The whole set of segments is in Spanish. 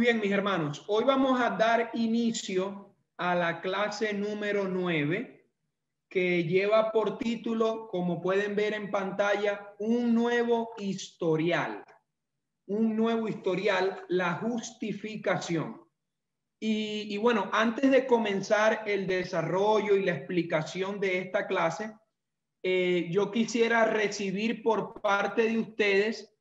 bien, mis hermanos. Hoy vamos a dar inicio a la clase número 9, que lleva por título, como pueden ver en pantalla, un nuevo historial. Un nuevo historial, la justificación. Y bueno, antes de comenzar el desarrollo y la explicación de esta clase, yo quisiera recibir por parte de ustedes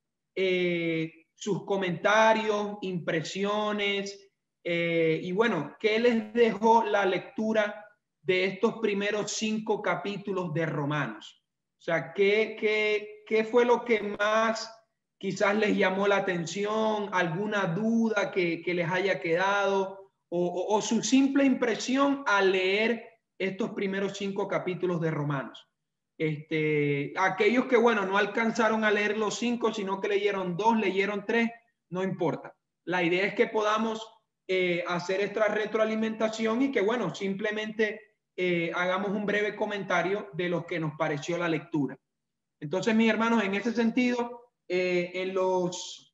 sus comentarios, impresiones, y bueno, ¿qué les dejó la lectura de estos primeros 5 capítulos de Romanos? O sea, ¿qué fue lo que más quizás les llamó la atención? ¿Alguna duda que les haya quedado? O su simple impresión al leer estos primeros 5 capítulos de Romanos. Aquellos que, bueno, no alcanzaron a leer los 5, sino que leyeron 2, leyeron 3, no importa. La idea es que podamos hacer esta retroalimentación y que, bueno, simplemente hagamos un breve comentario de lo que nos pareció la lectura. Entonces, mis hermanos, en ese sentido, en los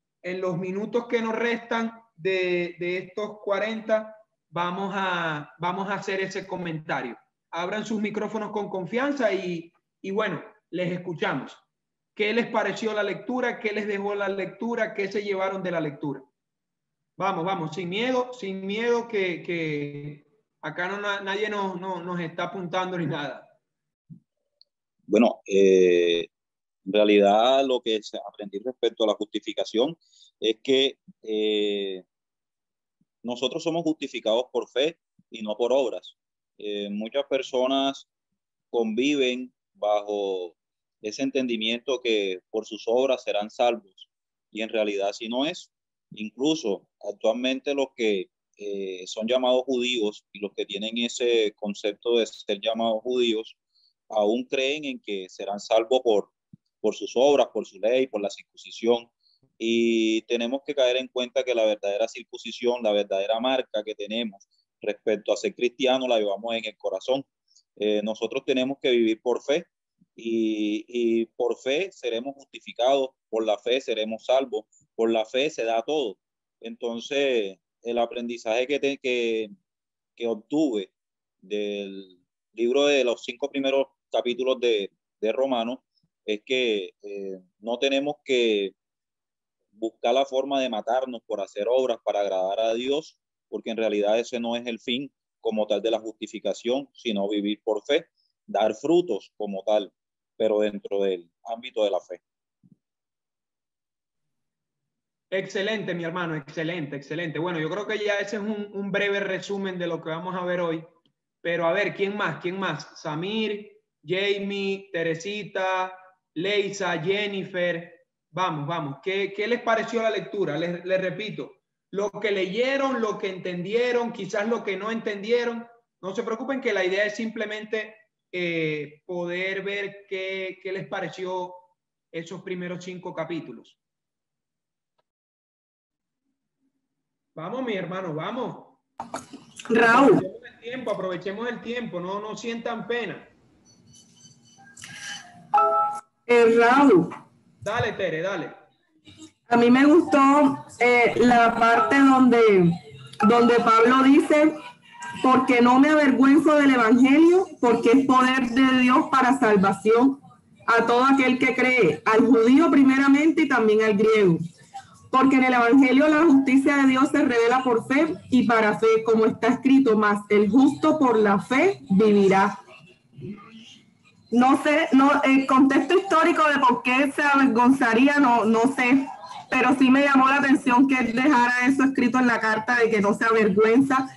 minutos que nos restan de estos 40, vamos a hacer ese comentario. Abran sus micrófonos con confianza y bueno, les escuchamos. ¿Qué les pareció la lectura? ¿Qué les dejó la lectura? ¿Qué se llevaron de la lectura? Vamos, sin miedo, que acá nadie nos está apuntando ni nada. Bueno, en realidad lo que aprendí respecto a la justificación es que nosotros somos justificados por fe y no por obras. Muchas personas conviven bajo ese entendimiento que por sus obras serán salvos, y en realidad así no es. Incluso actualmente los que son llamados judíos y los que tienen ese concepto de ser llamados judíos aún creen en que serán salvos por sus obras, por su ley, por la circuncisión. Y tenemos que caer en cuenta que la verdadera circuncisión, la verdadera marca que tenemos respecto a ser cristiano, la llevamos en el corazón. Nosotros tenemos que vivir por fe y por fe seremos justificados, por la fe seremos salvos, por la fe se da todo. Entonces, el aprendizaje que obtuve del libro de los 5 primeros capítulos de Romanos es que no tenemos que buscar la forma de matarnos por hacer obras para agradar a Dios, porque en realidad ese no es el fin como tal de la justificación, sino vivir por fe, dar frutos como tal, pero dentro del ámbito de la fe. Excelente, mi hermano, excelente. Bueno, yo creo que ya ese es un breve resumen de lo que vamos a ver hoy. Pero a ver, ¿quién más? Samir, Jamie, Teresita, Leisa, Jennifer. Vamos. ¿Qué les pareció la lectura? Les repito, lo que leyeron, lo que entendieron, quizás lo que no entendieron. No se preocupen, que la idea es simplemente poder ver qué les pareció esos primeros 5 capítulos. Vamos, mi hermano, vamos. Raúl. Aprovechemos el tiempo, no sientan pena. Raúl. Dale, Tere, dale. A mí me gustó la parte donde Pablo dice, porque no me avergüenzo del evangelio, porque es poder de Dios para salvación a todo aquel que cree, al judío primeramente y también al griego. Porque en el evangelio la justicia de Dios se revela por fe y para fe, como está escrito, más el justo por la fe vivirá. No sé, el contexto histórico de por qué se avergonzaría, no sé, pero sí me llamó la atención que él dejara eso escrito en la carta de que no se avergüenza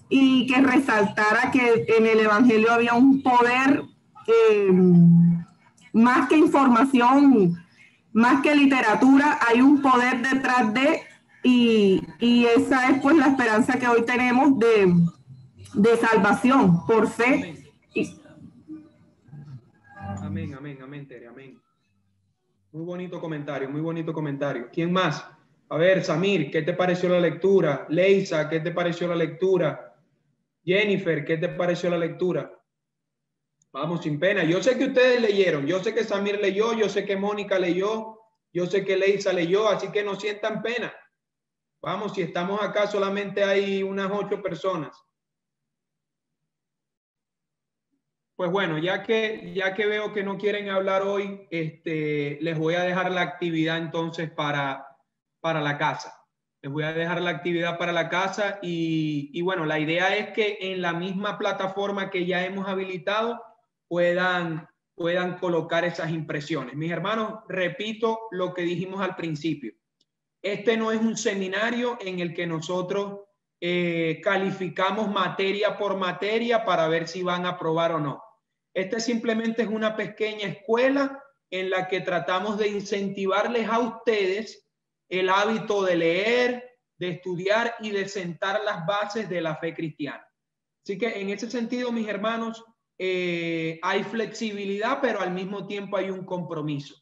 y que resaltara que en el evangelio había un poder más que información, más que literatura, hay un poder detrás de, y esa es pues la esperanza que hoy tenemos de salvación por fe. Amén, Tere, amén. Muy bonito comentario. ¿Quién más? A ver, Samir, ¿qué te pareció la lectura? Leisa, ¿qué te pareció la lectura? Jennifer, ¿qué te pareció la lectura? Vamos, sin pena. Yo sé que ustedes leyeron, yo sé que Samir leyó, yo sé que Mónica leyó, yo sé que Leisa leyó, así que no sientan pena. Vamos, si estamos acá solamente hay unas 8 personas. Pues bueno, ya que veo que no quieren hablar hoy, les voy a dejar la actividad entonces para la casa. Les voy a dejar la actividad para la casa y bueno, la idea es que en la misma plataforma que ya hemos habilitado puedan colocar esas impresiones. Mis hermanos, repito lo que dijimos al principio. Este no es un seminario en el que nosotros calificamos materia por materia para ver si van a aprobar o no. Este simplemente es una pequeña escuela en la que tratamos de incentivarles a ustedes el hábito de leer, de estudiar y de sentar las bases de la fe cristiana. Así que en ese sentido, mis hermanos, hay flexibilidad, pero al mismo tiempo hay un compromiso.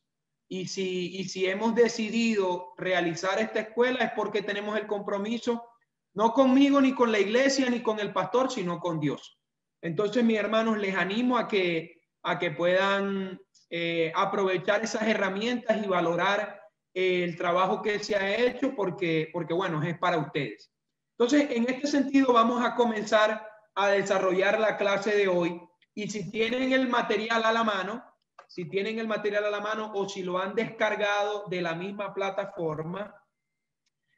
Y si hemos decidido realizar esta escuela es porque tenemos el compromiso, no conmigo, ni con la iglesia, ni con el pastor, sino con Dios. Entonces, mis hermanos, les animo a que puedan aprovechar esas herramientas y valorar el trabajo que se ha hecho porque bueno, es para ustedes. Entonces, en este sentido, vamos a comenzar a desarrollar la clase de hoy. Y si tienen el material a la mano, o si lo han descargado de la misma plataforma,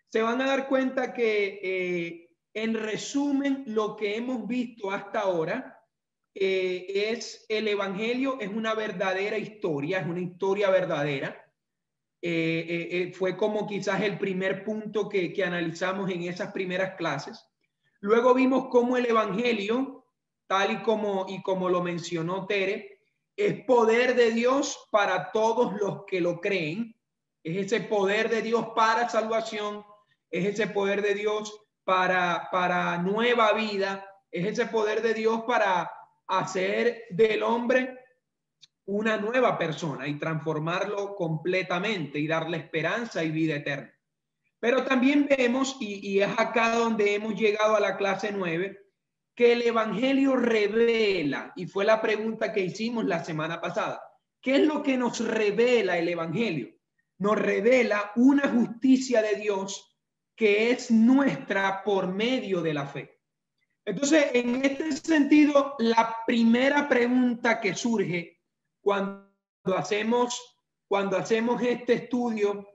se van a dar cuenta que en resumen lo que hemos visto hasta ahora es el Evangelio, es una verdadera historia, es una historia verdadera. Fue como quizás el primer punto que analizamos en esas primeras clases. Luego vimos cómo el Evangelio, tal y como lo mencionó Tere, es poder de Dios para todos los que lo creen. Es ese poder de Dios para salvación, es ese poder de Dios para nueva vida, es ese poder de Dios para hacer del hombre una nueva persona y transformarlo completamente y darle esperanza y vida eterna. Pero también vemos, y es acá donde hemos llegado a la clase 9, que el Evangelio revela, y fue la pregunta que hicimos la semana pasada, ¿qué es lo que nos revela el Evangelio? Nos revela una justicia de Dios que es nuestra por medio de la fe. Entonces, en este sentido, la primera pregunta que surge cuando hacemos este estudio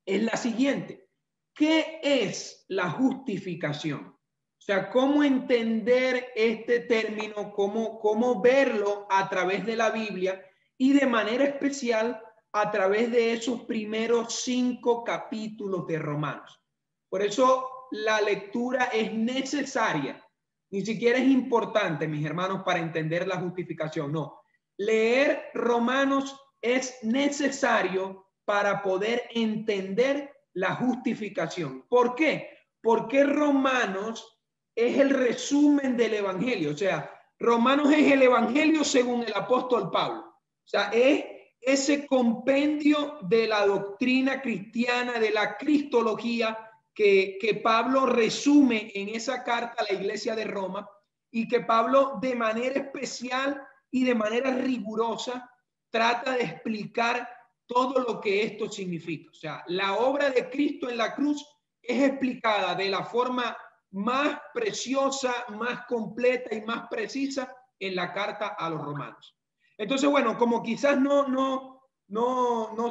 es la siguiente: ¿qué es la justificación? O sea, ¿cómo entender este término? ¿Cómo verlo a través de la Biblia y de manera especial a través de esos primeros 5 capítulos de Romanos? Por eso la lectura es necesaria. Ni siquiera es importante, mis hermanos, para entender la justificación. No, leer Romanos es necesario para poder entender la justificación. ¿Por qué? Porque Romanos es el resumen del Evangelio. O sea, Romanos es el Evangelio según el apóstol Pablo. O sea, es ese compendio de la doctrina cristiana, de la cristología que Pablo resume en esa carta a la iglesia de Roma, y que Pablo de manera especial y de manera rigurosa trata de explicar todo lo que esto significa. O sea, la obra de Cristo en la cruz es explicada de la forma más preciosa, más completa y más precisa en la carta a los romanos. Entonces, bueno, como quizás no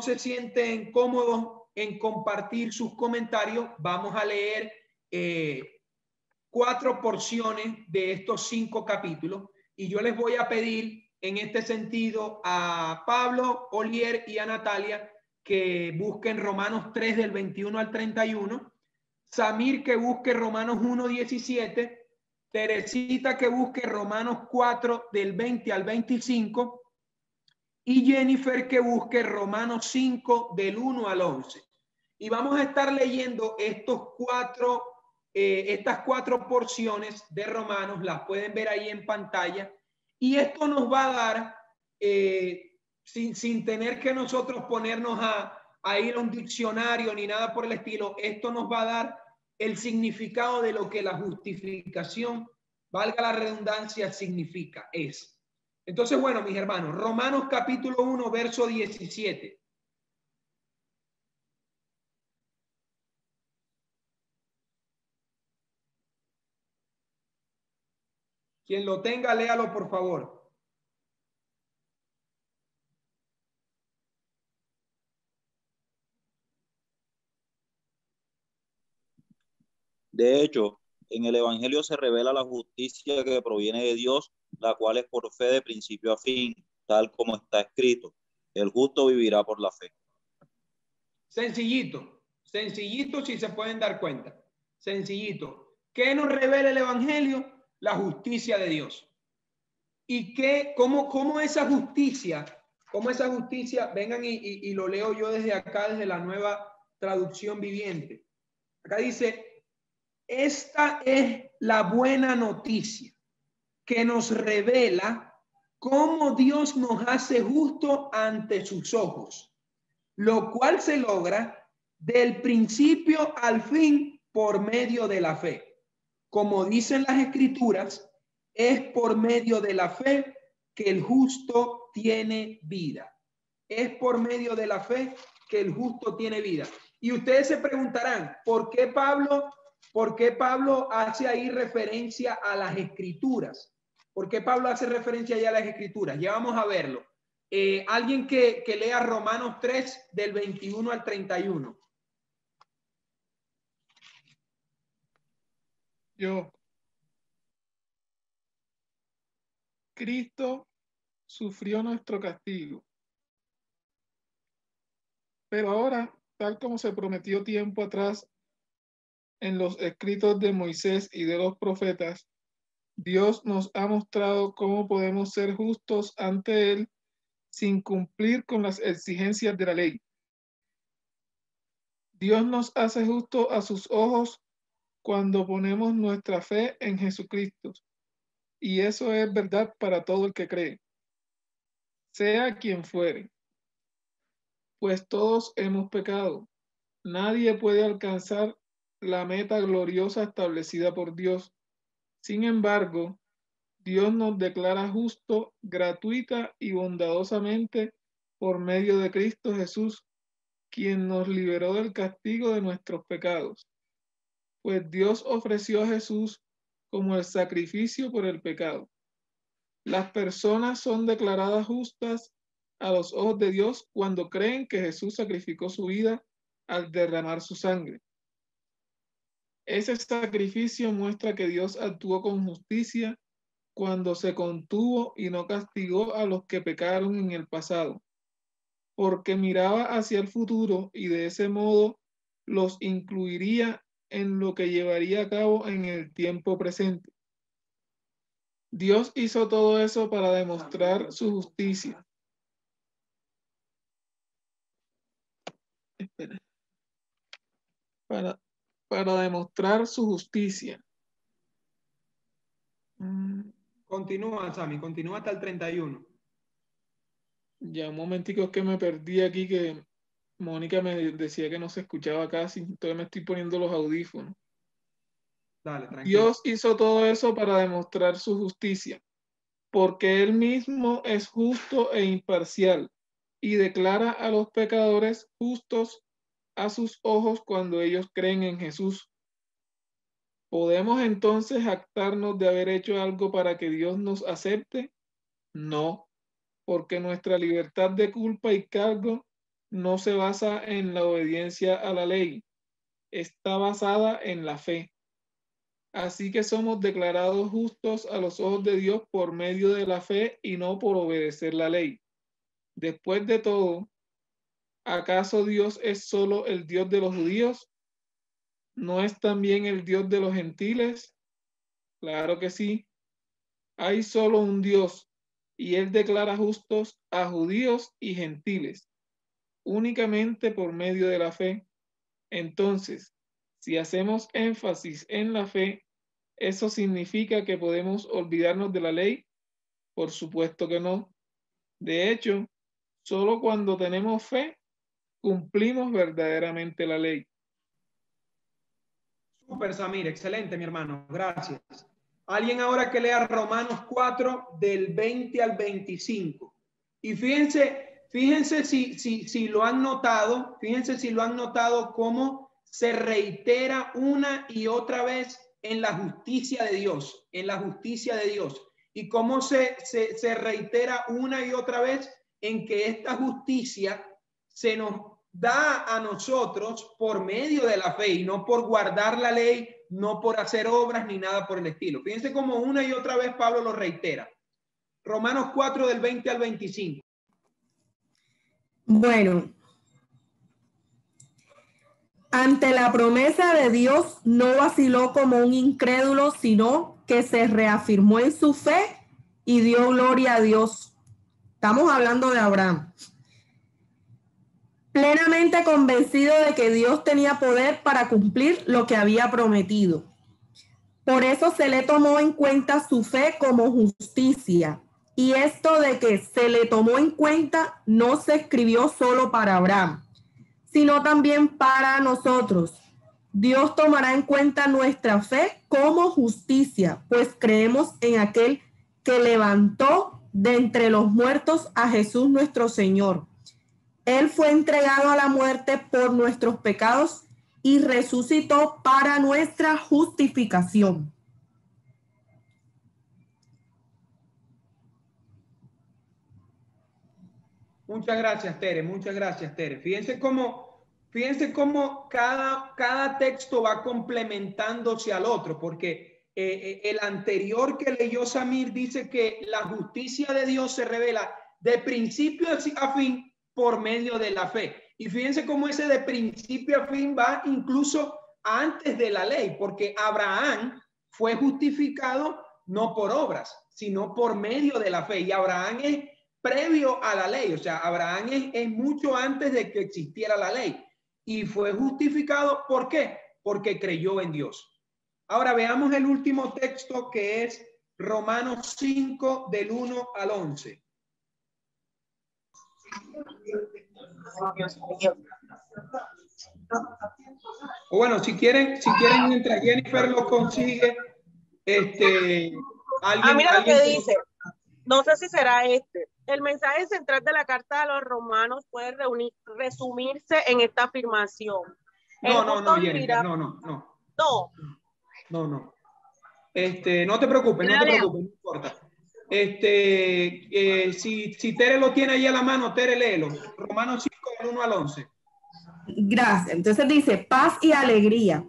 se sienten cómodos en compartir sus comentarios, vamos a leer 4 porciones de estos 5 capítulos, y yo les voy a pedir en este sentido a Pablo, Olier y a Natalia que busquen Romanos 3 del 21 al 31, Samir que busque Romanos 1, 17, Teresita que busque Romanos 4 del 20 al 25 y Jennifer que busque Romanos 5 del 1 al 11. Y vamos a estar leyendo estas 4 porciones de Romanos, las pueden ver ahí en pantalla, y esto nos va a dar, sin tener que nosotros ponernos a ir a un diccionario ni nada por el estilo, esto nos va a dar el significado de lo que la justificación, valga la redundancia, significa, es. Entonces, bueno, mis hermanos, Romanos capítulo 1, verso 17. Quien lo tenga, léalo, por favor. De hecho, en el Evangelio se revela la justicia que proviene de Dios, la cual es por fe de principio a fin, tal como está escrito. El justo vivirá por la fe. Sencillito, sencillito si se pueden dar cuenta. Sencillito. ¿Qué nos revela el Evangelio? La justicia de Dios. ¿Y cómo esa justicia, vengan y lo leo yo desde acá, desde la Nueva Traducción Viviente. Acá dice, esta es la buena noticia que nos revela cómo Dios nos hace justo ante sus ojos, lo cual se logra del principio al fin por medio de la fe. Como dicen las Escrituras, es por medio de la fe que el justo tiene vida. Es por medio de la fe que el justo tiene vida. Y ustedes se preguntarán, ¿por qué Pablo hace ahí referencia a las Escrituras? ¿Por qué Pablo hace referencia ahí a las Escrituras? Ya vamos a verlo. Alguien que lea Romanos 3 del 21 al 31. Yo. Cristo sufrió nuestro castigo. Pero ahora, tal como se prometió tiempo atrás en los escritos de Moisés y de los profetas, Dios nos ha mostrado cómo podemos ser justos ante Él sin cumplir con las exigencias de la ley. Dios nos hace justos a sus ojos cuando ponemos nuestra fe en Jesucristo. Y eso es verdad para todo el que cree, sea quien fuere. Pues todos hemos pecado. Nadie puede alcanzar la meta gloriosa establecida por Dios. Sin embargo, Dios nos declara justo, gratuita y bondadosamente por medio de Cristo Jesús, quien nos liberó del castigo de nuestros pecados. Pues Dios ofreció a Jesús como el sacrificio por el pecado. Las personas son declaradas justas a los ojos de Dios cuando creen que Jesús sacrificó su vida al derramar su sangre. Ese sacrificio muestra que Dios actuó con justicia cuando se contuvo y no castigó a los que pecaron en el pasado, porque miraba hacia el futuro y de ese modo los incluiría en lo que llevaría a cabo en el tiempo presente. Dios hizo todo eso para demostrar su justicia. Para demostrar su justicia. Continúa, Sammy, continúa hasta el 31. Ya un momentico, es que me perdí aquí, que Mónica me decía que no se escuchaba casi, entonces me estoy poniendo los audífonos. Dale, tranquilo. Dios hizo todo eso para demostrar su justicia, porque Él mismo es justo e imparcial y declara a los pecadores justos a sus ojos cuando ellos creen en Jesús. ¿Podemos entonces jactarnos de haber hecho algo para que Dios nos acepte? No, porque nuestra libertad de culpa y cargo no se basa en la obediencia a la ley, está basada en la fe. Así que somos declarados justos a los ojos de Dios por medio de la fe y no por obedecer la ley. Después de todo, ¿acaso Dios es solo el Dios de los judíos? ¿No es también el Dios de los gentiles? Claro que sí. Hay solo un Dios y Él declara justos a judíos y gentiles, únicamente por medio de la fe. Entonces, si hacemos énfasis en la fe, ¿eso significa que podemos olvidarnos de la ley? Por supuesto que no. De hecho, solo cuando tenemos fe, cumplimos verdaderamente la ley. Súper, Samir, excelente, mi hermano, gracias. Alguien ahora que lea Romanos 4 del 20 al 25. Y fíjense si lo han notado, cómo se reitera una y otra vez en la justicia de Dios, en la justicia de Dios. Y cómo se reitera una y otra vez en que esta justicia se nos da a nosotros por medio de la fe y no por guardar la ley, no por hacer obras ni nada por el estilo. Fíjense cómo una y otra vez Pablo lo reitera. Romanos 4 del 20 al 25. Bueno, ante la promesa de Dios no vaciló como un incrédulo, sino que se reafirmó en su fe y dio gloria a Dios. Estamos hablando de Abraham. Plenamente convencido de que Dios tenía poder para cumplir lo que había prometido. Por eso se le tomó en cuenta su fe como justicia. Y esto de que se le tomó en cuenta no se escribió solo para Abraham, sino también para nosotros. Dios tomará en cuenta nuestra fe como justicia, pues creemos en aquel que levantó de entre los muertos a Jesús nuestro Señor. Él fue entregado a la muerte por nuestros pecados y resucitó para nuestra justificación. Muchas gracias, Tere. Muchas gracias, Tere. Fíjense cómo cada texto va complementándose al otro, porque el anterior que leyó Samir dice que la justicia de Dios se revela de principio a fin por medio de la fe. Y fíjense cómo ese de principio a fin va incluso antes de la ley, porque Abraham fue justificado no por obras, sino por medio de la fe. Y Abraham es previo a la ley, o sea, Abraham es mucho antes de que existiera la ley y fue justificado. ¿Por qué? Porque creyó en Dios. Ahora veamos el último texto, que es Romanos 5 del 1 al 11. O bueno, si quieren mientras Jennifer lo consigue, mira lo que dice. No sé si será este. El mensaje central de la carta de los romanos puede resumirse en esta afirmación. No, Jennifer, no. No te preocupes, no importa. Si Tere lo tiene ahí a la mano, Tere, léelo. Romanos 5, del 1 al 11. Gracias. Entonces dice, paz y alegría.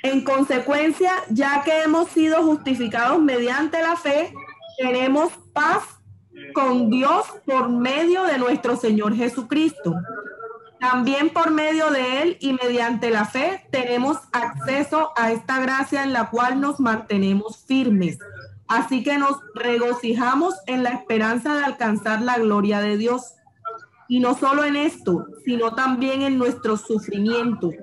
En consecuencia, ya que hemos sido justificados mediante la fe, tenemos paz con Dios por medio de nuestro Señor Jesucristo. También por medio de Él y mediante la fe tenemos acceso a esta gracia en la cual nos mantenemos firmes. Así que nos regocijamos en la esperanza de alcanzar la gloria de Dios. Y no solo en esto, sino también en nuestros sufrimientos,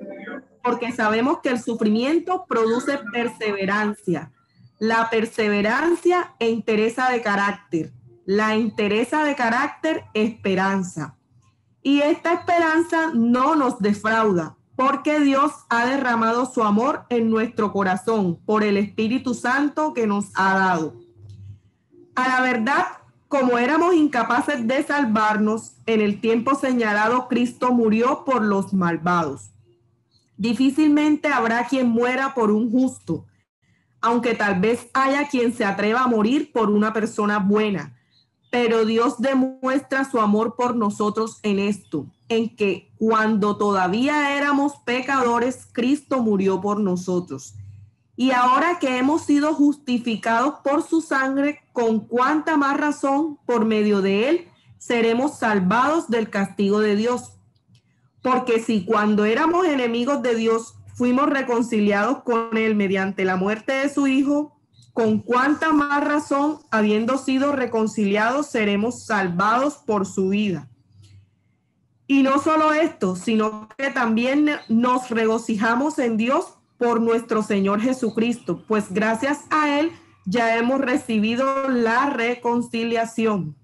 porque sabemos que el sufrimiento produce perseverancia. La perseverancia, entereza de carácter. La entereza de carácter, esperanza. Y esta esperanza no nos defrauda, porque Dios ha derramado su amor en nuestro corazón por el Espíritu Santo que nos ha dado. A la verdad, como éramos incapaces de salvarnos, en el tiempo señalado Cristo murió por los malvados. Difícilmente habrá quien muera por un justo, aunque tal vez haya quien se atreva a morir por una persona buena. Pero Dios demuestra su amor por nosotros en esto, en que cuando todavía éramos pecadores, Cristo murió por nosotros. Y ahora que hemos sido justificados por su sangre, con cuánta más razón, por medio de él, seremos salvados del castigo de Dios. Porque si cuando éramos enemigos de Dios, fuimos reconciliados con él mediante la muerte de su Hijo, con cuánta más razón, habiendo sido reconciliados, seremos salvados por su vida. Y no solo esto, sino que también nos regocijamos en Dios por nuestro Señor Jesucristo, pues gracias a Él ya hemos recibido la reconciliación.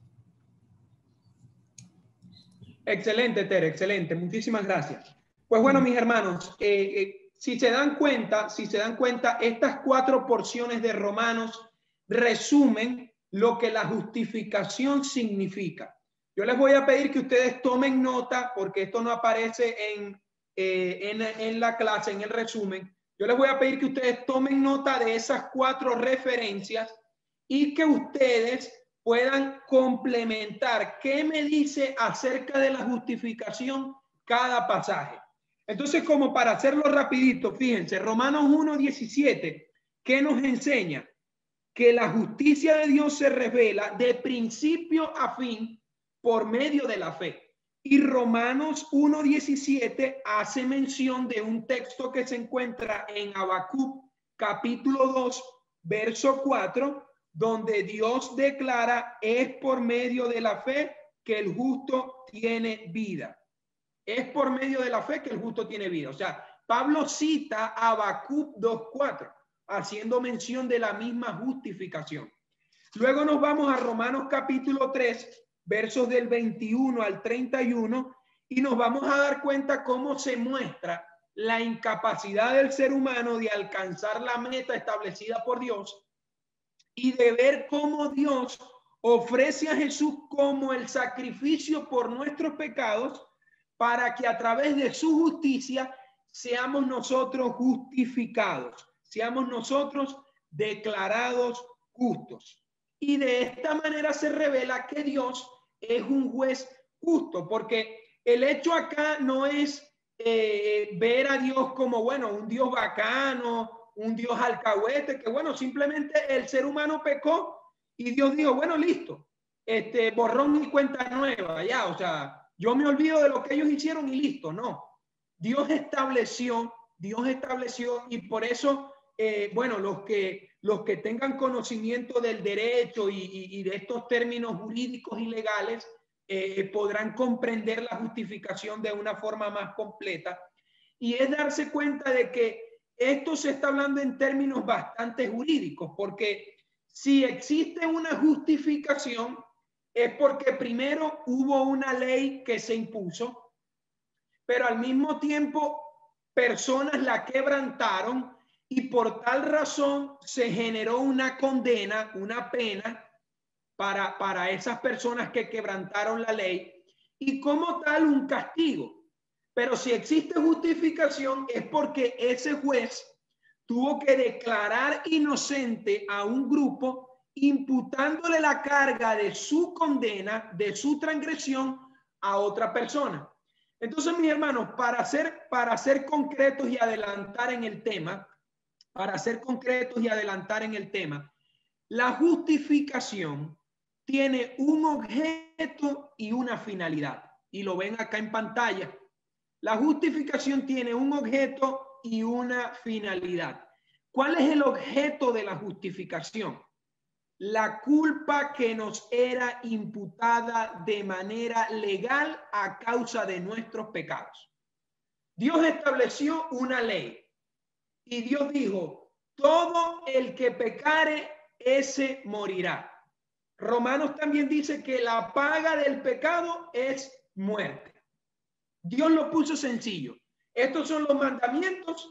Excelente, Tere, excelente. Muchísimas gracias. Pues bueno, mis hermanos, si se dan cuenta, estas 4 porciones de Romanos resumen lo que la justificación significa. Yo les voy a pedir que ustedes tomen nota, porque esto no aparece en la clase, en el resumen, Yo les voy a pedir que ustedes tomen nota de esas 4 referencias y que ustedes puedan complementar qué me dice acerca de la justificación cada pasaje. Entonces, como para hacerlo rapidito, fíjense, Romanos 1:17, ¿qué nos enseña? Que la justicia de Dios se revela de principio a fin por medio de la fe. Y Romanos 1:17 hace mención de un texto que se encuentra en Habacuc, capítulo 2, verso 4, donde Dios declara: es por medio de la fe que el justo tiene vida. Es por medio de la fe que el justo tiene vida. O sea, Pablo cita a Habacuc 2:4, haciendo mención de la misma justificación. Luego nos vamos a Romanos capítulo 3, versos del 21 al 31, y nos vamos a dar cuenta cómo se muestra la incapacidad del ser humano de alcanzar la meta establecida por Dios y de ver cómo Dios ofrece a Jesús como el sacrificio por nuestros pecados para que a través de su justicia seamos nosotros justificados, seamos nosotros declarados justos. Y de esta manera se revela que Dios es un juez justo, porque el hecho acá no es ver a Dios como, bueno, un Dios bacano, un Dios alcahuete, que bueno, simplemente el ser humano pecó y Dios dijo, bueno, listo, borrón y cuenta nueva, ya, o sea, yo me olvido de lo que ellos hicieron y listo. No, Dios estableció y por eso, bueno, los que tengan conocimiento del derecho y de estos términos jurídicos y legales podrán comprender la justificación de una forma más completa. Y es darse cuenta de que esto se está hablando en términos bastante jurídicos, porque si existe una justificación es porque primero hubo una ley que se impuso, pero al mismo tiempo personas la quebrantaron y por tal razón se generó una condena, una pena para esas personas que quebrantaron la ley y como tal un castigo. Pero si existe justificación es porque ese juez tuvo que declarar inocente a un grupo imputándole la carga de su condena, de su transgresión a otra persona. Entonces, mis hermanos, para ser concretos y adelantar en el tema, la justificación tiene un objeto y una finalidad. Y lo ven acá en pantalla. La justificación tiene un objeto y una finalidad. ¿Cuál es el objeto de la justificación? La culpa que nos era imputada de manera legal a causa de nuestros pecados. Dios estableció una ley y Dios dijo, todo el que pecare, ese morirá. Romanos también dice que la paga del pecado es muerte. Dios lo puso sencillo. Estos son los mandamientos.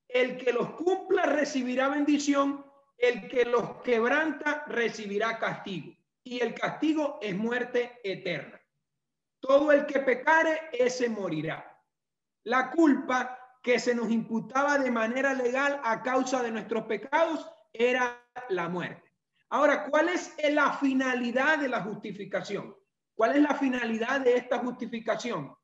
El que los cumpla recibirá bendición. El que los quebranta recibirá castigo. Y el castigo es muerte eterna. Todo el que pecare, ese morirá. La culpa que se nos imputaba de manera legal a causa de nuestros pecados era la muerte. Ahora, ¿cuál es la finalidad de la justificación? ¿Cuál es la finalidad de esta justificación?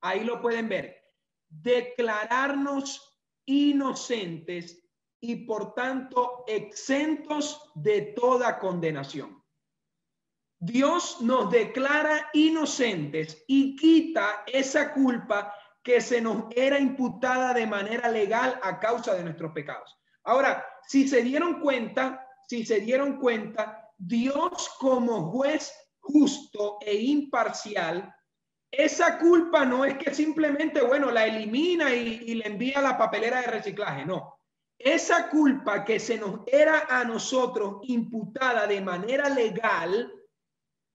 Ahí lo pueden ver. Declararnos inocentes y por tanto exentos de toda condenación. Dios nos declara inocentes y quita esa culpa que se nos era imputada de manera legal a causa de nuestros pecados. Ahora, si se dieron cuenta, Dios como juez justo e imparcial, esa culpa no es que simplemente, bueno, la elimina y le envía a la papelera de reciclaje, no. Esa culpa que se nos era a nosotros imputada de manera legal,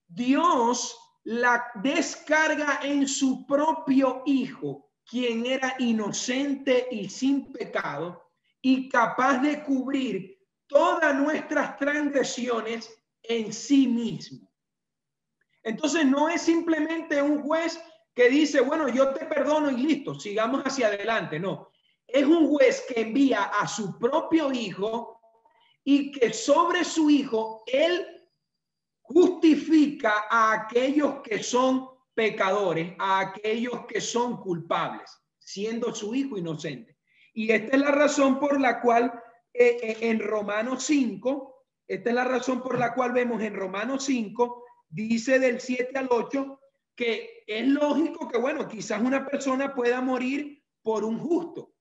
Dios la descarga en su propio Hijo, quien era inocente y sin pecado y capaz de cubrir todas nuestras transgresiones en sí mismo. Entonces no es simplemente un juez que dice, bueno, yo te perdono y listo, sigamos hacia adelante. No, es un juez que envía a su propio hijo y que sobre su hijo él justifica a aquellos que son pecadores, a aquellos que son culpables, siendo su hijo inocente. Y esta es la razón por la cual en Romanos 5, esta es la razón por la cual vemos en Romanos 5, dice del 7 al 8, que es lógico que, bueno, quizás una persona pueda morir por un justo,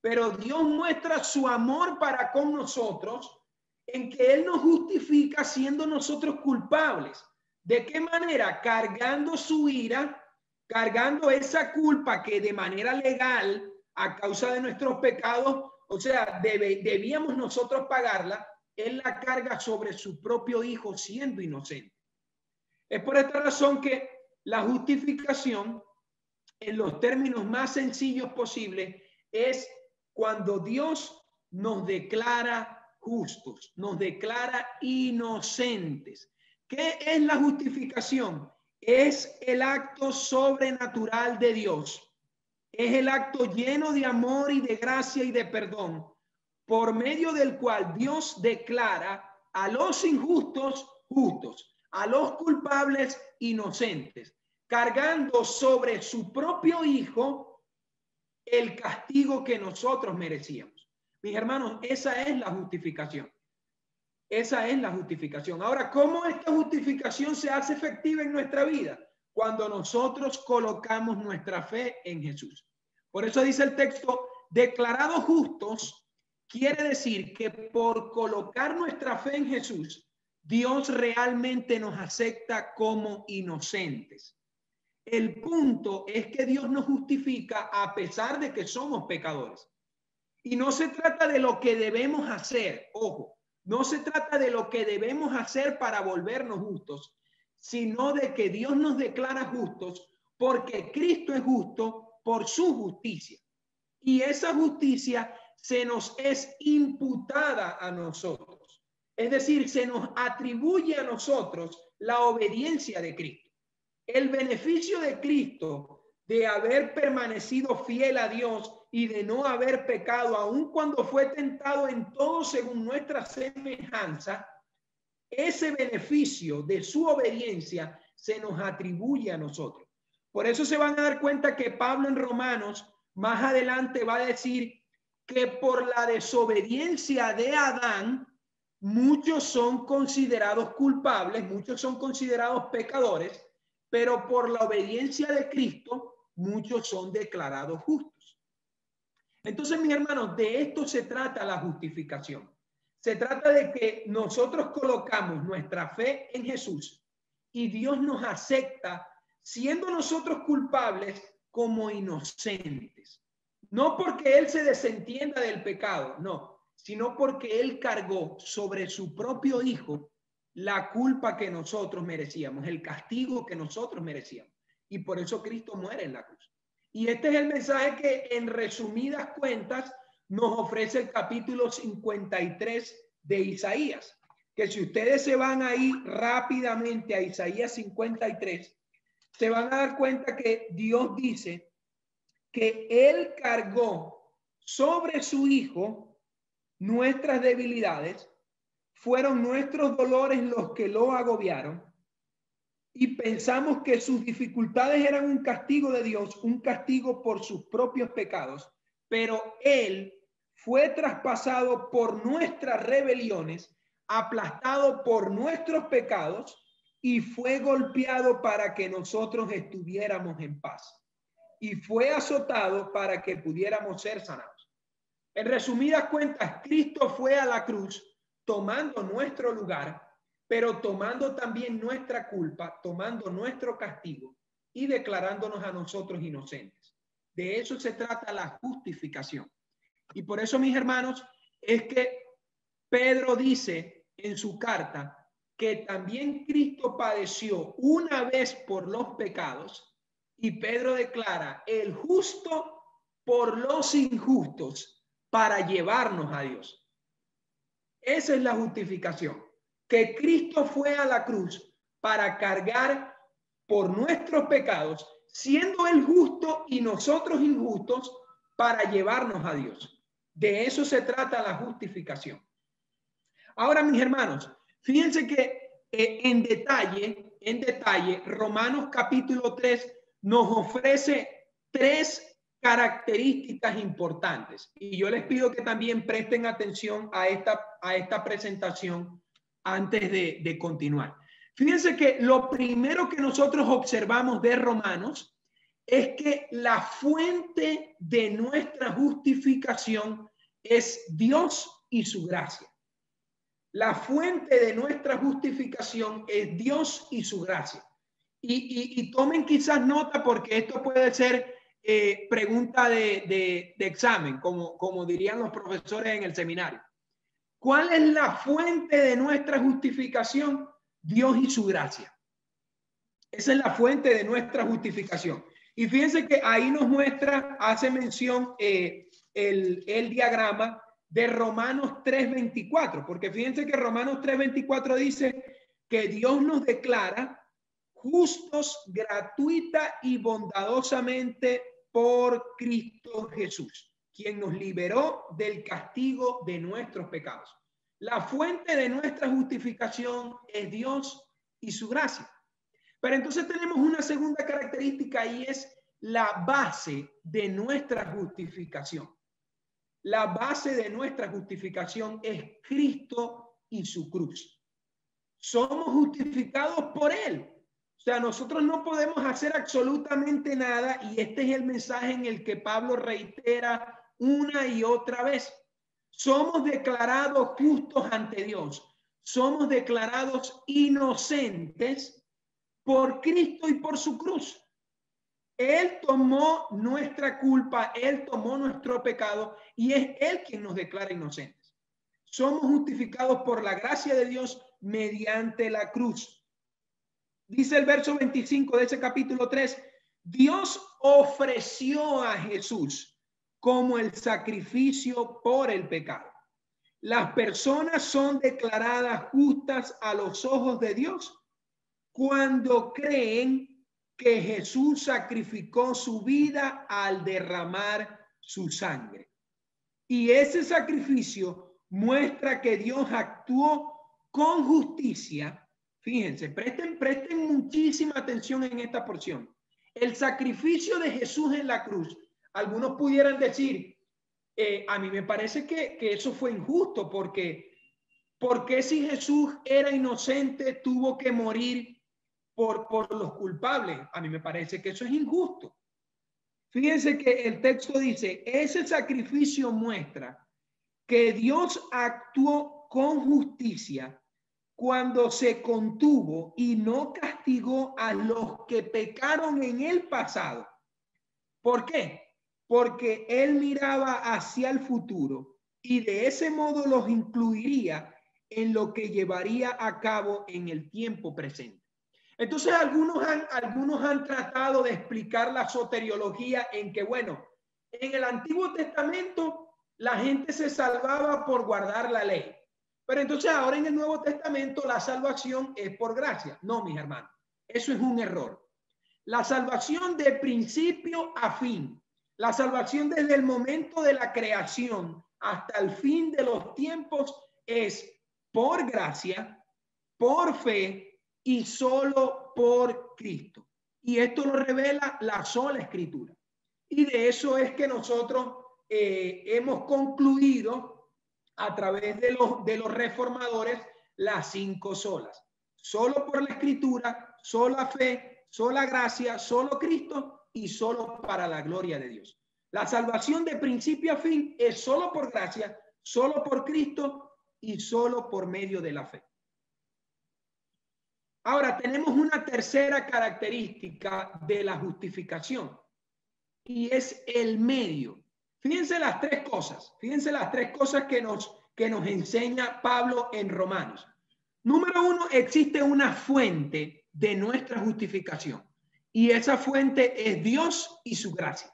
pero Dios muestra su amor para con nosotros en que Él nos justifica siendo nosotros culpables. ¿De qué manera? Cargando su ira, cargando esa culpa que de manera legal, a causa de nuestros pecados, o sea, debíamos nosotros pagarla, Él la carga sobre su propio hijo siendo inocente. Es por esta razón que la justificación, en los términos más sencillos posibles, es cuando Dios nos declara justos, nos declara inocentes. ¿Qué es la justificación? Es el acto sobrenatural de Dios. Es el acto lleno de amor y de gracia y de perdón, por medio del cual Dios declara a los injustos justos, a los culpables inocentes, cargando sobre su propio hijo el castigo que nosotros merecíamos. Mis hermanos, esa es la justificación. Esa es la justificación. Ahora, ¿cómo esta justificación se hace efectiva en nuestra vida? Cuando nosotros colocamos nuestra fe en Jesús. Por eso dice el texto, declarados justos, quiere decir que por colocar nuestra fe en Jesús, Dios realmente nos acepta como inocentes. El punto es que Dios nos justifica a pesar de que somos pecadores. Y no se trata de lo que debemos hacer, ojo, no se trata de lo que debemos hacer para volvernos justos, sino de que Dios nos declara justos porque Cristo es justo por su justicia. Y esa justicia se nos es imputada a nosotros. Es decir, se nos atribuye a nosotros la obediencia de Cristo. El beneficio de Cristo de haber permanecido fiel a Dios y de no haber pecado, aun cuando fue tentado en todo según nuestra semejanza, ese beneficio de su obediencia se nos atribuye a nosotros. Por eso se van a dar cuenta que Pablo en Romanos más adelante va a decir que por la desobediencia de Adán, muchos son considerados culpables, muchos son considerados pecadores, pero por la obediencia de Cristo, muchos son declarados justos. Entonces, mis hermanos, de esto se trata la justificación. Se trata de que nosotros colocamos nuestra fe en Jesús y Dios nos acepta siendo nosotros culpables como inocentes. No porque Él se desentienda del pecado, no, sino porque Él cargó sobre su propio Hijo la culpa que nosotros merecíamos, el castigo que nosotros merecíamos. Y por eso Cristo muere en la cruz. Y este es el mensaje que en resumidas cuentas nos ofrece el capítulo 53 de Isaías. Que si ustedes se van ahí rápidamente a Isaías 53, se van a dar cuenta que Dios dice que Él cargó sobre su Hijo nuestras debilidades, fueron nuestros dolores los que lo agobiaron, y pensamos que sus dificultades eran un castigo de Dios, un castigo por sus propios pecados, pero Él fue traspasado por nuestras rebeliones, aplastado por nuestros pecados y fue golpeado para que nosotros estuviéramos en paz. Y fue azotado para que pudiéramos ser sanados. En resumidas cuentas, Cristo fue a la cruz tomando nuestro lugar, pero tomando también nuestra culpa, tomando nuestro castigo y declarándonos a nosotros inocentes. De eso se trata la justificación. Y por eso, mis hermanos, es que Pedro dice en su carta que también Cristo padeció una vez por los pecados, y Pedro declara el justo por los injustos para llevarnos a Dios. Esa es la justificación, que Cristo fue a la cruz para cargar por nuestros pecados, siendo Él justo y nosotros injustos, para llevarnos a Dios. De eso se trata la justificación. Ahora, mis hermanos, fíjense que en detalle, Romanos capítulo 3 nos ofrece 3 características importantes. Y yo les pido que también presten atención a esta presentación antes de continuar. Fíjense que lo primero que nosotros observamos de Romanos es que la fuente de nuestra justificación es Dios y su gracia. La fuente de nuestra justificación es Dios y su gracia. Y tomen quizás nota, porque esto puede ser pregunta de examen, como dirían los profesores en el seminario. ¿Cuál es la fuente de nuestra justificación? Dios y su gracia. Esa es la fuente de nuestra justificación. Y fíjense que ahí nos muestra, hace mención el diagrama de Romanos 3:24, porque fíjense que Romanos 3:24 dice que Dios nos declara justos gratuita y bondadosamente por Cristo Jesús, quien nos liberó del castigo de nuestros pecados. La fuente de nuestra justificación es Dios y su gracia. Pero entonces tenemos una segunda característica, y es la base de nuestra justificación. La base de nuestra justificación es Cristo y su cruz. Somos justificados por Él. O sea, nosotros no podemos hacer absolutamente nada, y este es el mensaje en el que Pablo reitera una y otra vez. Somos declarados justos ante Dios. Somos declarados inocentes por Cristo y por su cruz. Él tomó nuestra culpa, Él tomó nuestro pecado, y es Él quien nos declara inocentes. Somos justificados por la gracia de Dios mediante la cruz. Dice el verso 25 de ese capítulo 3, Dios ofreció a Jesús como el sacrificio por el pecado. Las personas son declaradas justas a los ojos de Dios cuando creen que Jesús sacrificó su vida al derramar su sangre. Y ese sacrificio muestra que Dios actuó con justicia. Fíjense, presten muchísima atención en esta porción. El sacrificio de Jesús en la cruz, algunos pudieran decir, a mí me parece que eso fue injusto, porque si Jesús era inocente tuvo que morir por los culpables. A mí me parece que eso es injusto. Fíjense que el texto dice, ese sacrificio muestra que Dios actuó con justicia cuando se contuvo y no castigó a los que pecaron en el pasado. ¿Por qué? Porque Él miraba hacia el futuro y de ese modo los incluiría en lo que llevaría a cabo en el tiempo presente. Entonces algunos han tratado de explicar la soteriología en que, bueno, en el Antiguo Testamento la gente se salvaba por guardar la ley, pero entonces ahora en el Nuevo Testamento la salvación es por gracia. No, mis hermanos, eso es un error. La salvación de principio a fin, la salvación desde el momento de la creación hasta el fin de los tiempos, es por gracia, por fe y solo por Cristo. Y esto lo revela la sola Escritura. Y de eso es que nosotros hemos concluido a través de los reformadores las 5 solas. Solo por la Escritura, sola fe, sola gracia, solo Cristo y solo para la gloria de Dios. La salvación de principio a fin es solo por gracia, solo por Cristo y solo por medio de la fe. Ahora tenemos una tercera característica de la justificación, y es el medio. Fíjense las 3 cosas. Fíjense las 3 cosas que nos enseña Pablo en Romanos. Número 1, existe una fuente de nuestra justificación, y esa fuente es Dios y su gracia.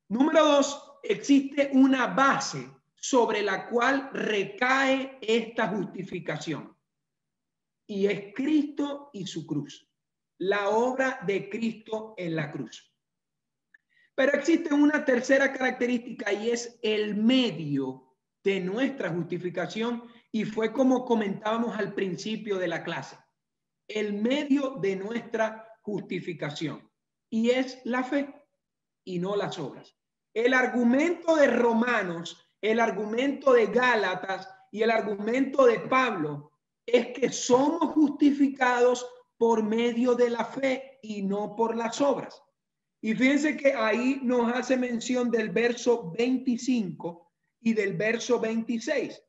Número 2, existe una base sobre la cual recae esta justificación, y es Cristo y su cruz, la obra de Cristo en la cruz. Pero existe una tercera característica y es el medio de nuestra justificación, y fue como comentábamos al principio de la clase. El medio de nuestra justificación, y es la fe y no las obras. El argumento de Romanos, el argumento de Gálatas y el argumento de Pablo es que somos justificados por medio de la fe y no por las obras. Y fíjense que ahí nos hace mención del verso 25 y del verso 26.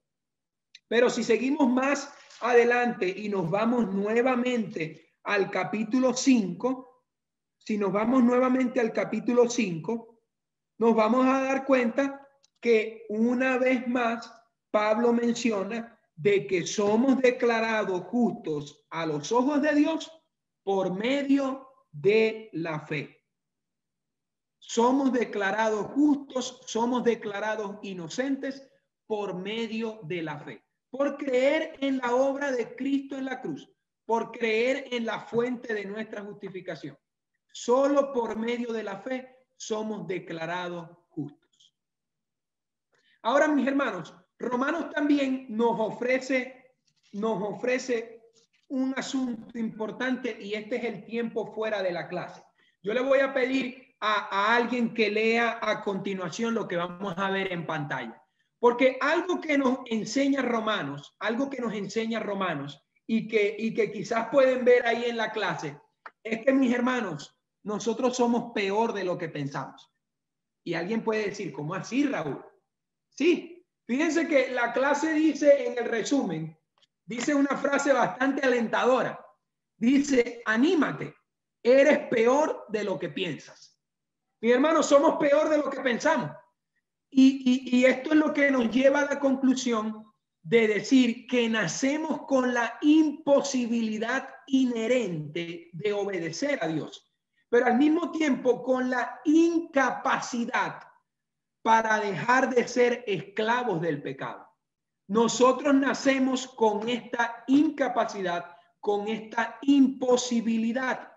Pero si seguimos más adelante y nos vamos nuevamente al capítulo 5, si nos vamos nuevamente al capítulo 5, nos vamos a dar cuenta que una vez más Pablo menciona de que somos declarados justos a los ojos de Dios por medio de la fe. Somos declarados justos, somos declarados inocentes por medio de la fe. Por creer en la obra de Cristo en la cruz, por creer en la fuente de nuestra justificación. Solo por medio de la fe somos declarados justos. Ahora, mis hermanos, Romanos también nos ofrece un asunto importante, y este es el tiempo fuera de la clase. Yo le voy a pedir a alguien que lea a continuación lo que vamos a ver en pantalla. Porque algo que nos enseña Romanos, y que quizás pueden ver ahí en la clase, es que, mis hermanos, nosotros somos peor de lo que pensamos. Y alguien puede decir, ¿cómo así, Raúl? Sí, fíjense que la clase dice en el resumen, dice una frase bastante alentadora. Dice, anímate, eres peor de lo que piensas. Mis hermanos, somos peor de lo que pensamos. Y esto es lo que nos lleva a la conclusión de decir que nacemos con la imposibilidad inherente de obedecer a Dios, pero al mismo tiempo con la incapacidad para dejar de ser esclavos del pecado. Nosotros nacemos con esta incapacidad, con esta imposibilidad.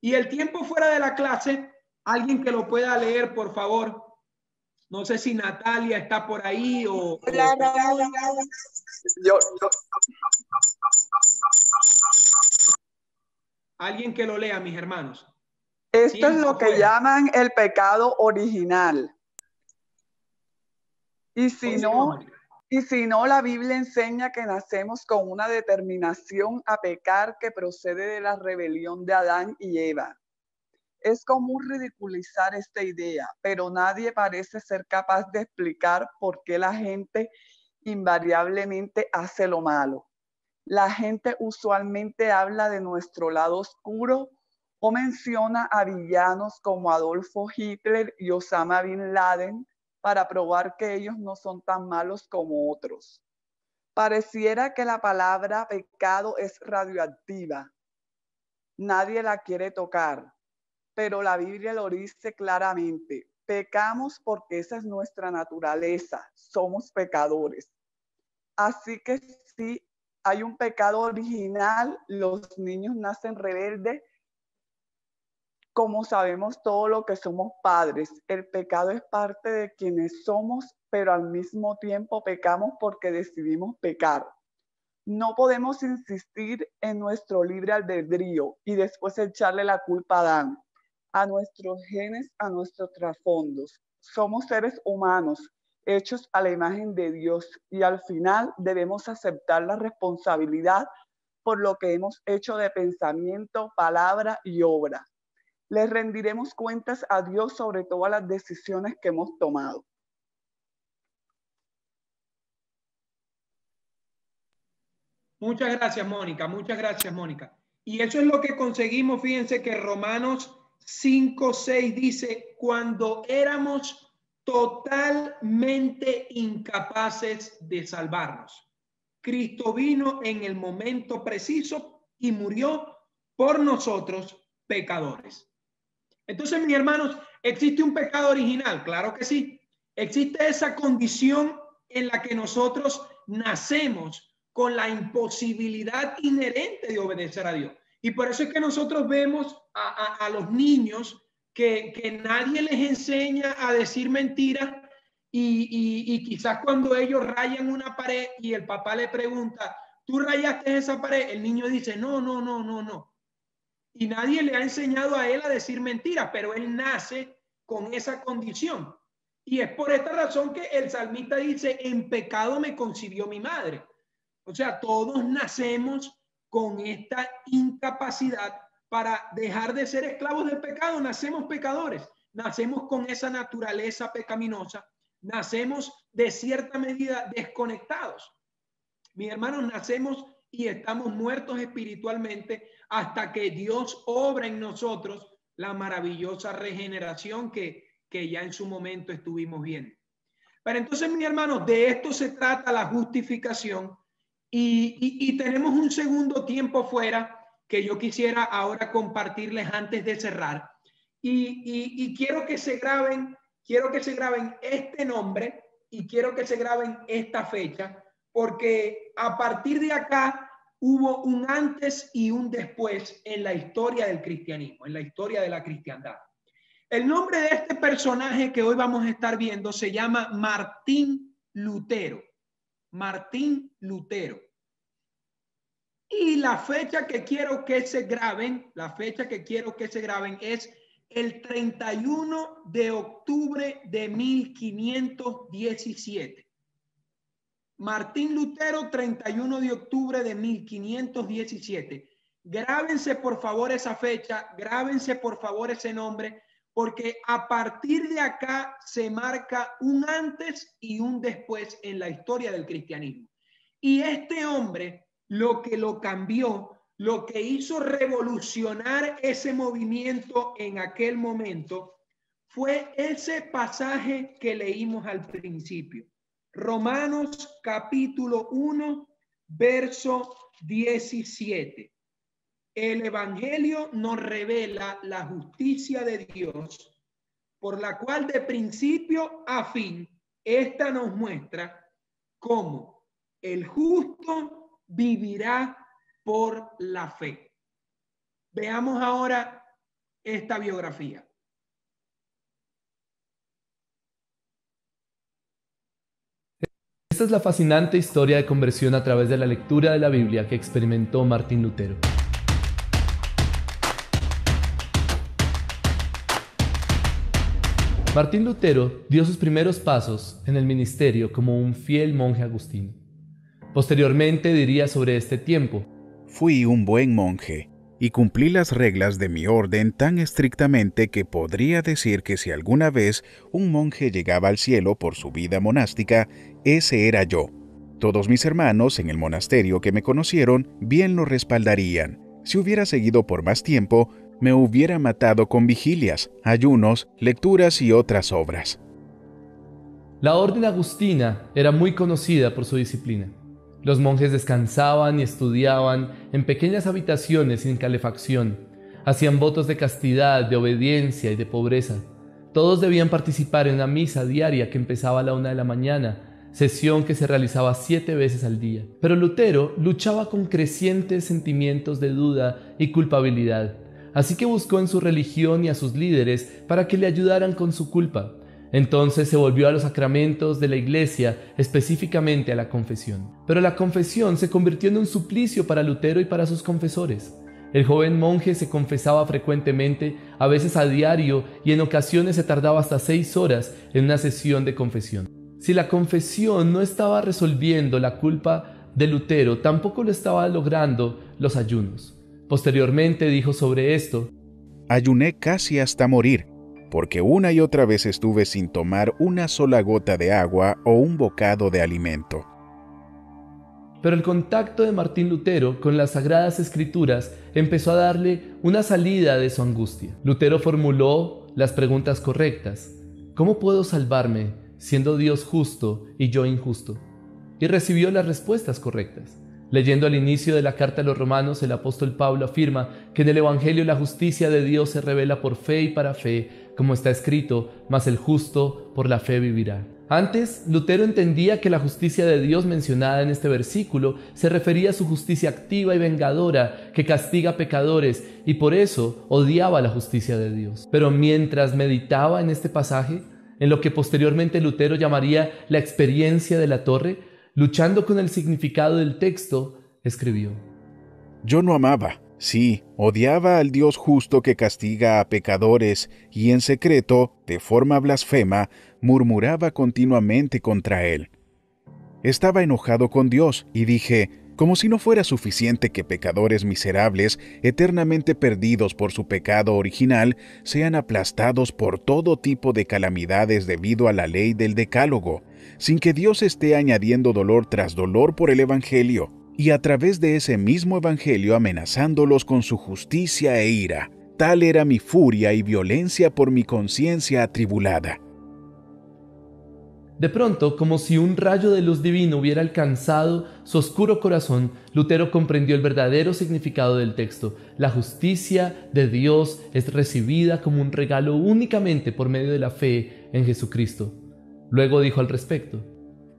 Y el tiempo fuera de la clase, alguien que lo pueda leer, por favor. No sé si Natalia está por ahí o... Yo. Alguien que lo lea, mis hermanos. Esto es lo que llaman el pecado original. Y si no, la Biblia enseña que nacemos con una determinación a pecar que procede de la rebelión de Adán y Eva. Es común ridiculizar esta idea, pero nadie parece ser capaz de explicar por qué la gente invariablemente hace lo malo. La gente usualmente habla de nuestro lado oscuro o menciona a villanos como Adolfo Hitler y Osama Bin Laden para probar que ellos no son tan malos como otros. Pareciera que la palabra pecado es radioactiva. Nadie la quiere tocar. Pero la Biblia lo dice claramente, pecamos porque esa es nuestra naturaleza, somos pecadores. Así que si hay un pecado original, los niños nacen rebeldes, como sabemos todo lo que somos padres. El pecado es parte de quienes somos, pero al mismo tiempo pecamos porque decidimos pecar. No podemos insistir en nuestro libre albedrío y después echarle la culpa a Adán, a nuestros genes, a nuestros trasfondos. Somos seres humanos, hechos a la imagen de Dios, y al final debemos aceptar la responsabilidad por lo que hemos hecho de pensamiento, palabra y obra. Les rendiremos cuentas a Dios sobre todas las decisiones que hemos tomado. Muchas gracias, Mónica. Muchas gracias, Mónica. Y eso es lo que conseguimos. Fíjense que Romanos 5:6 dice, cuando éramos totalmente incapaces de salvarnos, Cristo vino en el momento preciso y murió por nosotros, pecadores. Entonces, mis hermanos, ¿existe un pecado original? Claro que sí. Existe esa condición en la que nosotros nacemos con la imposibilidad inherente de obedecer a Dios. Y por eso es que nosotros vemos a los niños que nadie les enseña a decir mentiras y quizás cuando ellos rayan una pared y el papá le pregunta, ¿tú rayaste esa pared? El niño dice, no. Y nadie le ha enseñado a él a decir mentiras, pero él nace con esa condición. Y es por esta razón que el salmista dice, en pecado me concibió mi madre. O sea, todos nacemos con esta incapacidad para dejar de ser esclavos del pecado. Nacemos pecadores, nacemos con esa naturaleza pecaminosa, nacemos de cierta medida desconectados. Mis hermanos, nacemos y estamos muertos espiritualmente hasta que Dios obra en nosotros la maravillosa regeneración que ya en su momento estuvimos viendo. Pero entonces, mis hermanos, de esto se trata la justificación y tenemos un segundo tiempo fuera que yo quisiera ahora compartirles antes de cerrar. Y quiero que se graben este nombre y quiero que se graben esta fecha, porque a partir de acá hubo un antes y un después en la historia del cristianismo, en la historia de la cristiandad. El nombre de este personaje que hoy vamos a estar viendo se llama Martín Lutero. Martín Lutero. Y la fecha que quiero que se graben, es el 31 de octubre de 1517. Martín Lutero, 31 de octubre de 1517. Grábense por favor esa fecha, grábense por favor ese nombre, porque a partir de acá se marca un antes y un después en la historia del cristianismo. Y este hombre, lo que lo cambió, lo que hizo revolucionar ese movimiento en aquel momento, fue ese pasaje que leímos al principio. Romanos capítulo 1, verso 17. El Evangelio nos revela la justicia de Dios, por la cual de principio a fin, esta nos muestra cómo el justo vivirá por la fe. Veamos ahora esta biografía. Esta es la fascinante historia de conversión a través de la lectura de la Biblia que experimentó Martín Lutero. Martín Lutero dio sus primeros pasos en el ministerio como un fiel monje agustino. Posteriormente diría sobre este tiempo: fui un buen monje y cumplí las reglas de mi orden tan estrictamente que podría decir que si alguna vez un monje llegaba al cielo por su vida monástica, ese era yo. Todos mis hermanos en el monasterio que me conocieron bien lo respaldarían. Si hubiera seguido por más tiempo, me hubiera matado con vigilias, ayunos, lecturas y otras obras. La orden agustina era muy conocida por su disciplina. Los monjes descansaban y estudiaban en pequeñas habitaciones sin calefacción. Hacían votos de castidad, de obediencia y de pobreza. Todos debían participar en una misa diaria que empezaba a la 1 de la mañana, sesión que se realizaba 7 veces al día. Pero Lutero luchaba con crecientes sentimientos de duda y culpabilidad. Así que buscó en su religión y a sus líderes para que le ayudaran con su culpa. Entonces se volvió a los sacramentos de la iglesia, específicamente a la confesión. Pero la confesión se convirtió en un suplicio para Lutero y para sus confesores. El joven monje se confesaba frecuentemente, a veces a diario, y en ocasiones se tardaba hasta 6 horas en una sesión de confesión. Si la confesión no estaba resolviendo la culpa de Lutero, tampoco lo estaba logrando los ayunos. Posteriormente dijo sobre esto: ayuné casi hasta morir, porque una y otra vez estuve sin tomar una sola gota de agua o un bocado de alimento. Pero el contacto de Martín Lutero con las Sagradas Escrituras empezó a darle una salida de su angustia. Lutero formuló las preguntas correctas: ¿cómo puedo salvarme siendo Dios justo y yo injusto? Y recibió las respuestas correctas. Leyendo al inicio de la carta a los Romanos, el apóstol Pablo afirma que en el Evangelio la justicia de Dios se revela por fe y para fe, como está escrito: mas el justo por la fe vivirá. Antes, Lutero entendía que la justicia de Dios mencionada en este versículo se refería a su justicia activa y vengadora que castiga a pecadores y por eso odiaba la justicia de Dios. Pero mientras meditaba en este pasaje, en lo que posteriormente Lutero llamaría la experiencia de la torre, luchando con el significado del texto, escribió: Yo no amaba, sí, odiaba al Dios justo que castiga a pecadores y en secreto, de forma blasfema, murmuraba continuamente contra él. Estaba enojado con Dios y dije, como si no fuera suficiente que pecadores miserables, eternamente perdidos por su pecado original, sean aplastados por todo tipo de calamidades debido a la ley del Decálogo, sin que Dios esté añadiendo dolor tras dolor por el Evangelio, y a través de ese mismo Evangelio amenazándolos con su justicia e ira. Tal era mi furia y violencia por mi conciencia atribulada. De pronto, como si un rayo de luz divino hubiera alcanzado su oscuro corazón, Lutero comprendió el verdadero significado del texto. La justicia de Dios es recibida como un regalo únicamente por medio de la fe en Jesucristo. Luego dijo al respecto: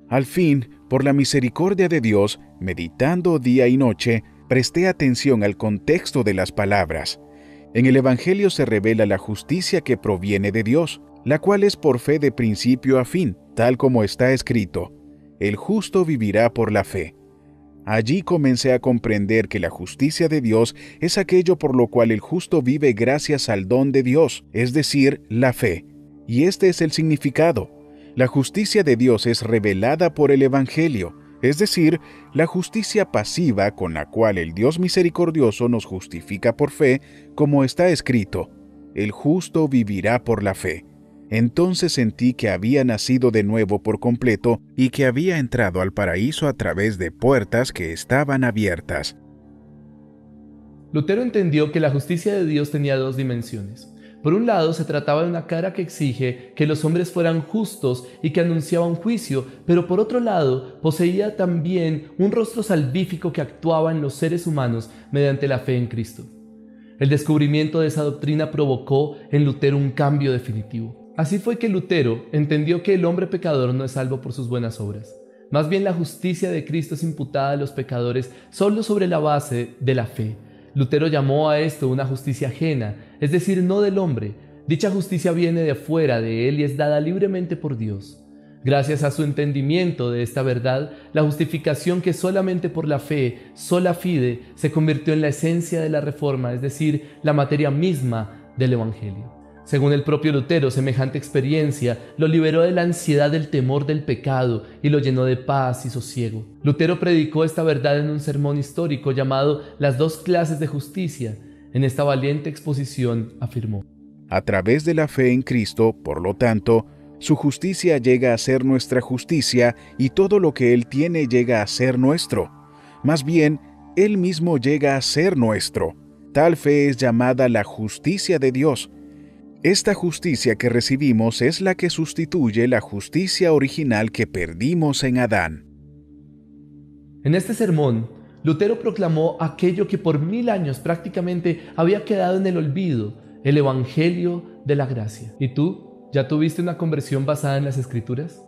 Al fin, por la misericordia de Dios, meditando día y noche, presté atención al contexto de las palabras. En el Evangelio se revela la justicia que proviene de Dios, la cual es por fe de principio a fin, tal como está escrito: el justo vivirá por la fe. Allí comencé a comprender que la justicia de Dios es aquello por lo cual el justo vive gracias al don de Dios, es decir, la fe. Y este es el significado. La justicia de Dios es revelada por el Evangelio, es decir, la justicia pasiva con la cual el Dios misericordioso nos justifica por fe, como está escrito: el justo vivirá por la fe. Entonces sentí que había nacido de nuevo por completo y que había entrado al paraíso a través de puertas que estaban abiertas. Lutero entendió que la justicia de Dios tenía dos dimensiones. Por un lado, se trataba de una cara que exige que los hombres fueran justos y que anunciaba un juicio, pero por otro lado, poseía también un rostro salvífico que actuaba en los seres humanos mediante la fe en Cristo. El descubrimiento de esa doctrina provocó en Lutero un cambio definitivo. Así fue que Lutero entendió que el hombre pecador no es salvo por sus buenas obras. Más bien la justicia de Cristo es imputada a los pecadores solo sobre la base de la fe. Lutero llamó a esto una justicia ajena, es decir, no del hombre. Dicha justicia viene de fuera de él y es dada libremente por Dios. Gracias a su entendimiento de esta verdad, la justificación que solamente por la fe, sola fide, se convirtió en la esencia de la Reforma, es decir, la materia misma del Evangelio. Según el propio Lutero, semejante experiencia lo liberó de la ansiedad del temor del pecado y lo llenó de paz y sosiego. Lutero predicó esta verdad en un sermón histórico llamado Las dos clases de justicia. En esta valiente exposición afirmó: A través de la fe en Cristo, por lo tanto, su justicia llega a ser nuestra justicia y todo lo que Él tiene llega a ser nuestro. Más bien, Él mismo llega a ser nuestro. Tal fe es llamada la justicia de Dios. Esta justicia que recibimos es la que sustituye la justicia original que perdimos en Adán. En este sermón, Lutero proclamó aquello que por 1000 años prácticamente había quedado en el olvido, el Evangelio de la gracia. ¿Y tú? ¿Ya tuviste una conversión basada en las Escrituras?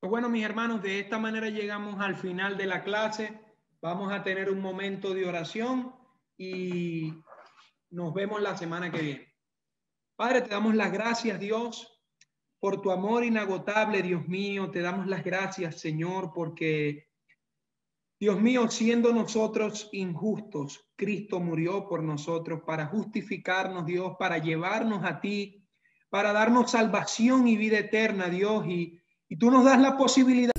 Bueno, mis hermanos, de esta manera llegamos al final de la clase. Vamos a tener un momento de oración y nos vemos la semana que viene. Padre, te damos las gracias, Dios, por tu amor inagotable, Dios mío. Te damos las gracias, Señor, porque, Dios mío, siendo nosotros injustos, Cristo murió por nosotros para justificarnos, Dios, para llevarnos a ti, para darnos salvación y vida eterna, Dios, y tú nos das la posibilidad